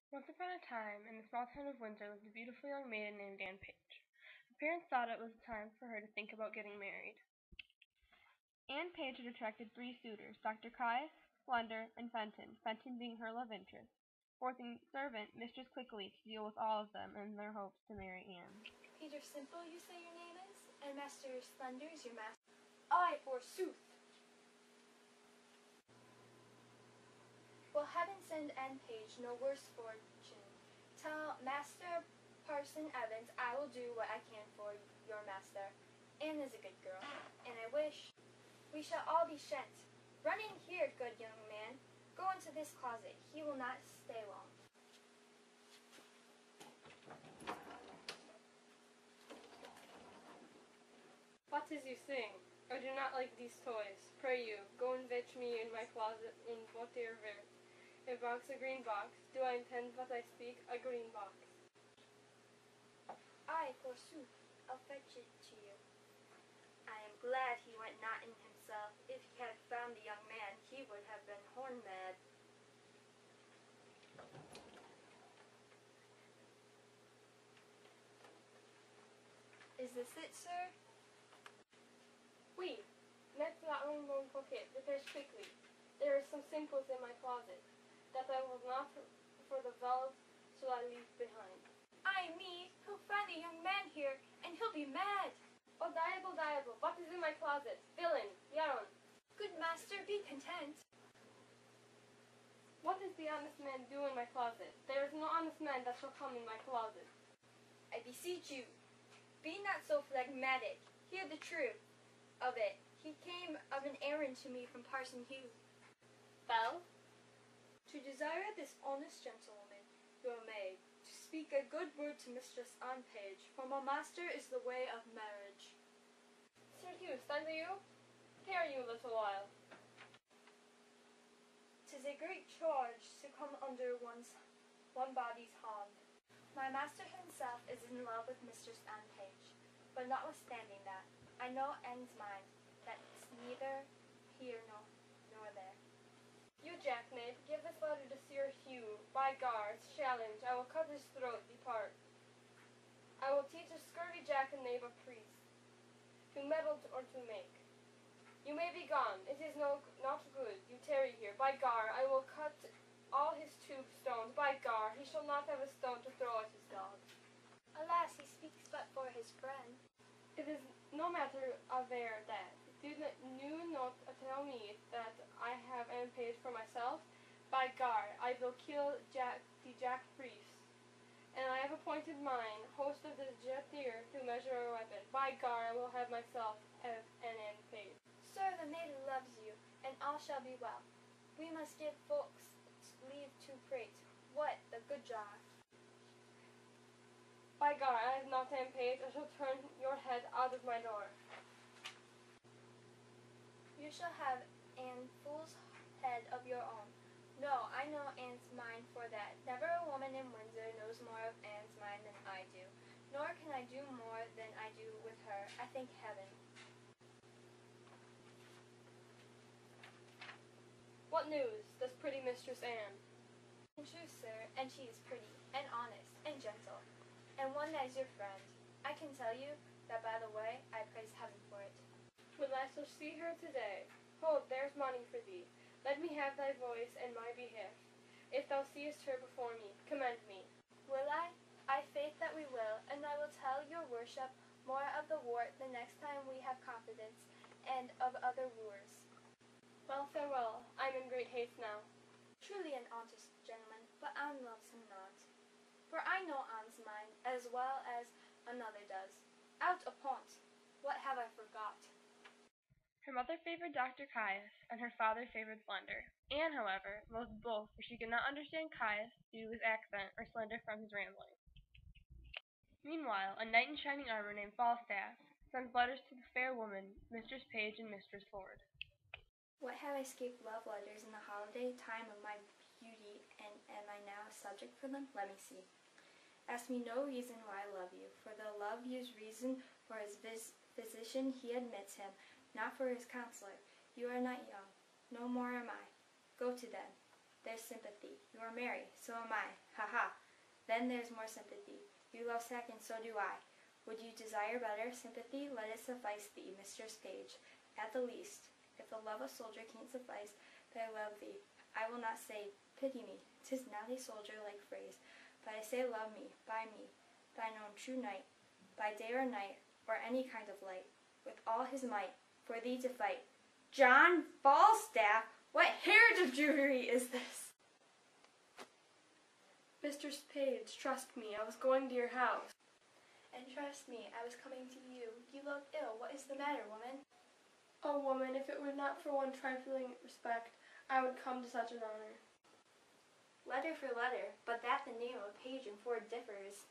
Once upon a time, in the small town of Windsor lived a beautiful young maiden named Anne Page. Her parents thought it was time for her to think about getting married. Anne Page had attracted 3 suitors, Dr. Caius, Slender, and Fenton, Fenton being her love interest, forcing servant Mistress Quickly to deal with all of them in their hopes to marry Anne. Peter Simple, you say your name is? And Master Slender is your master? Aye, forsooth. Will heaven send Anne Page no worse fortune. Tell Master Parson Evans I will do what I can for your master. Anne is a good girl, and I wish we shall all be shent. Run in here, good young man. Go into this closet. He will not stay long. What is you sing? I do not like these toys. Pray you, go and fetch me in my closet in whatever. A box, a green box. Do I intend what I speak? A green box. Aye, forsooth, I'll fetch it to you. I am glad he went not in himself. If he had found the young man, he would have been horn mad. Is this it, sir? Oui, next to that rainbow pocket, fetch quickly. There are some simples in my closet, that I will not for the velvet shall I leave behind. Ay me, he'll find the young man here, and he'll be mad. Oh, diable, diable, what is in my closet? Villain, Yaron. Good master, be content. What does the honest man do in my closet? There is no honest man that shall come in my closet. I beseech you, be not so phlegmatic. Hear the truth of it. He came of an errand to me from Parson Hugh. Well? To desire this honest gentlewoman, your maid, to speak a good word to Mistress Anne Page, for my master is the way of marriage. Sir Hugh, stand you? Tarry you a little while. 'Tis a great charge to come under one body's hand. My master himself is in love with Mistress Anne Page, but notwithstanding that, I know Anne's mind, that's neither here nor there. You jackknife, give this letter to Sir Hugh. By guards, challenge, I will cut his throat, depart. I will teach a scurvy jackknife a priest, to meddle or to make. You may be gone, it is not good, you tarry here. By gar, I will cut all his stones. By gar, he shall not have a stone to throw at his dog. Alas, he speaks but for his friend. It is no matter aver that. Do you not tell me that I have Anne Page for myself? By gar, I will kill the Jack priest, and I have appointed mine host of the jetir to measure a weapon. By gar, I will have myself an Anne Page. Sir, the maiden loves you, and all shall be well. We must give folks leave to prate. What the good jar? By gar, I have not Anne Page. I shall turn your head out of my door. You shall have Anne fool's head of your own. No, I know Anne's mind for that. Never a woman in Windsor knows more of Anne's mind than I do. Nor can I do more than I do with her. I thank heaven. What news does pretty Mistress Anne? In truth, sir, and she is pretty, and honest, and gentle, and one that is your friend. I can tell you that, by the way, I praise heaven for it. Well, I shall see her today. Hold, there's money for thee. Let me have thy voice and my behalf. If thou seest her before me, commend me. Will I? I faith that we will, and I will tell your worship more of the wart the next time we have confidence, and of other wooers. Well, farewell. I'm in great haste now. Truly an honest gentleman, but Anne loves him not. For I know Anne's mind as well as another does. Out upon't! What have I forgot? Her mother favored Dr. Caius, and her father favored Slender. Anne, however, loved both, for she could not understand Caius due to his accent, or Slender from his rambling. Meanwhile, a knight in shining armor named Falstaff sends letters to the fair woman, Mistress Page and Mistress Ford. What have I escaped love letters in the holiday time of my beauty, and am I now a subject for them? Let me see. Ask me no reason why I love you, for though love use reason for his physician, he admits him, not for his counselor. You are not young, no more am I. Go to them. There's sympathy. You are merry, so am I, ha ha. Then there's more sympathy. You love sack and so do I. Would you desire better sympathy? Let it suffice thee, Mistress Page, at the least. If the love of soldier can't suffice, but I love thee, I will not say, pity me. 'Tis not a soldier-like phrase, but I say love me, thine own true knight, by day or night, or any kind of light, with all his might, for thee to fight. John Falstaff, what heritage of Jewry is this? Mistress Page, trust me, I was going to your house. And trust me, I was coming to you. You look ill. What is the matter, woman? Oh, woman, if it were not for one trifling respect, I would come to such an honor. Letter for letter, but that the name of Page and Ford differs.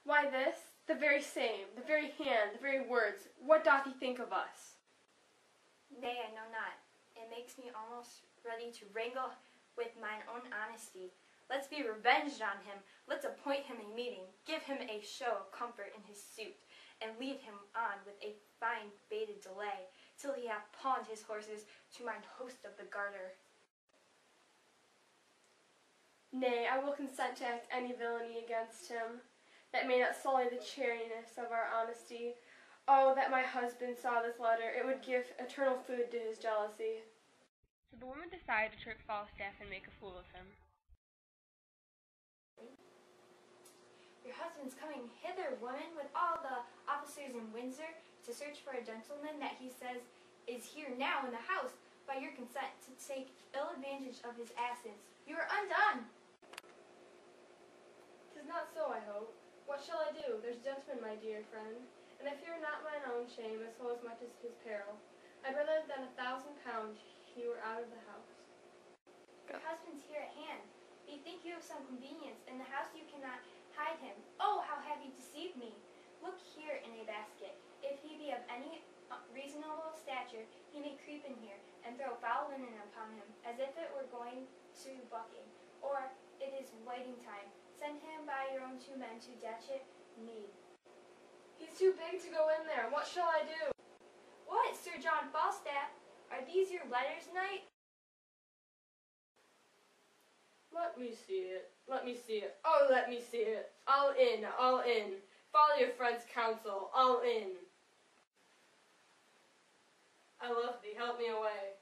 Why this? The very same, the very hand, the very words. What doth he think of us? Nay, I know not. It makes me almost ready to wrangle with mine own honesty. Let's be revenged on him. Let's appoint him a meeting, give him a show of comfort in his suit, and lead him on with a fine baited delay, till he hath pawned his horses to mine host of the Garter. Nay, I will consent to act any villainy against him, that may not sully the chariness of our honesty. Oh, that my husband saw this letter, it would give eternal food to his jealousy. So the woman decided to trick Falstaff and make a fool of him. Your husband's coming hither, woman, with all the officers in Windsor to search for a gentleman that he says is here now in the house, by your consent, to take ill advantage of his absence. You are undone! 'Tis not so, I hope. What shall I do? There's a gentleman, my dear friend, and I fear not mine own shame as well as much as his peril. I'd rather than £1,000 he were out of the house. Your husband's here at hand. Bethink you of some convenience. In the house you cannot hide him. Oh, how have you deceived me! Look here in a basket. If he be of any reasonable stature, he may creep in here, and throw foul linen upon him, as if it were going to bucking, or it is whiting time. Send him by your own 2 men to Datchet Mead. He's too big to go in there. What shall I do? What, Sir John Falstaff? Are these your letters, knight? Let me see it. Let me see it. Oh, let me see it. All in, all in. Follow your friend's counsel. All in. I love thee. Help me away.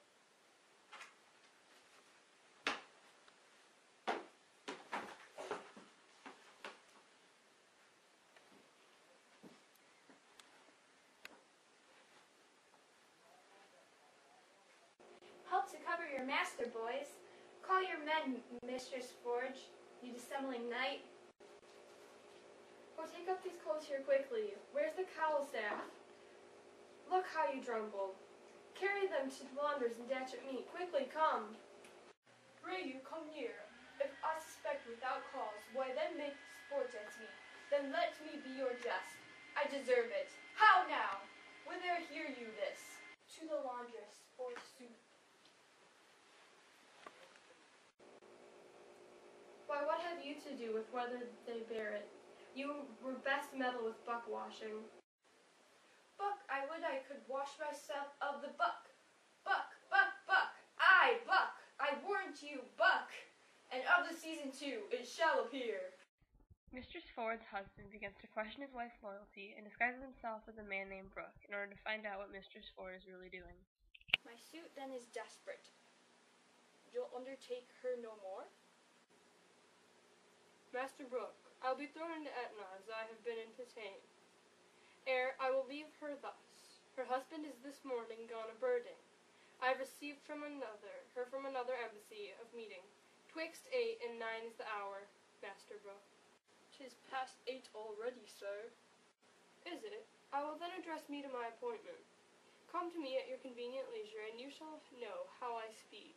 Help to cover your master, boys. Call your men, Mistress Forge, you dissembling knight. Oh, take up these clothes here quickly. Where's the cowl staff? Look how you drumble. Carry them to Blunders and Datchet Mead. Quickly, come. Pray you, come near. If I suspect without cause, why then make sport at me. Then let me be your jest. I deserve it. How now? Whither hear you this? To the laundress, forsooth. Why, what have you to do with whether they bear it? You were best meddle with buck washing. Buck, I would I could wash myself of the buck. Buck, buck, buck. I, buck. I warrant you, buck. And of the season too, it shall appear. Mistress Ford's husband begins to question his wife's loyalty and disguises himself as a man named Brooke in order to find out what Mistress Ford is really doing. My suit then is desperate. You'll undertake her no more? Master Brooke, I'll be thrown into Etna as I have been into Tame. Ere I will leave her thus. Her husband is this morning gone a-birding. I have received from another embassy of meeting. 'Twixt 8 and 9 is the hour, Master Brooke. 'Tis past 8 already, sir. Is it? I will then address me to my appointment. Come to me at your convenient leisure, and you shall know how I speed.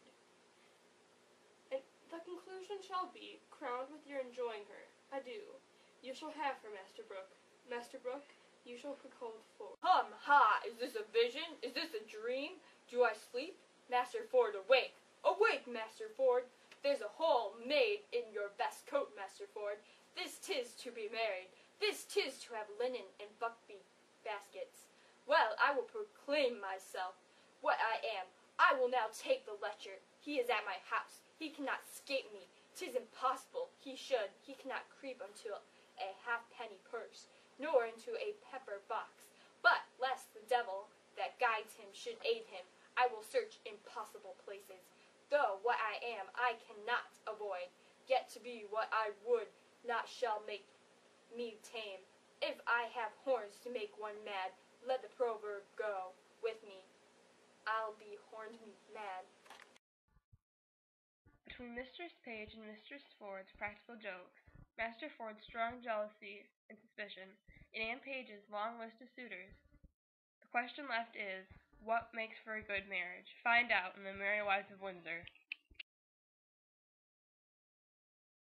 And the conclusion shall be, crowned with your enjoying her. Adieu. You shall have her, Master Brooke. Master Brooke, you shall hold forth. Ha! Is this a vision? Is this a dream? Do I sleep? Master Ford, awake! Awake, Master Ford! There's a hole made in your best coat, Master Ford. This 'tis to be married. This 'tis to have linen and buckbeak baskets. Well, I will proclaim myself what I am. I will now take the lecture. He is at my house. He cannot escape me. 'Tis impossible he should. He cannot creep into a halfpenny purse, nor into a pepper box. But lest the devil that guides him should aid him, I will search impossible places. Though what I am I cannot avoid, yet to be what I would not shall make me tame. If I have horns to make one mad, let the proverb go with me. I'll be horned mad. Between Mistress Page and Mistress Ford's practical jokes, Master Ford's strong jealousy and suspicion, and Anne Page's long list of suitors, the question left is, what makes for a good marriage? Find out in The Merry Wives of Windsor.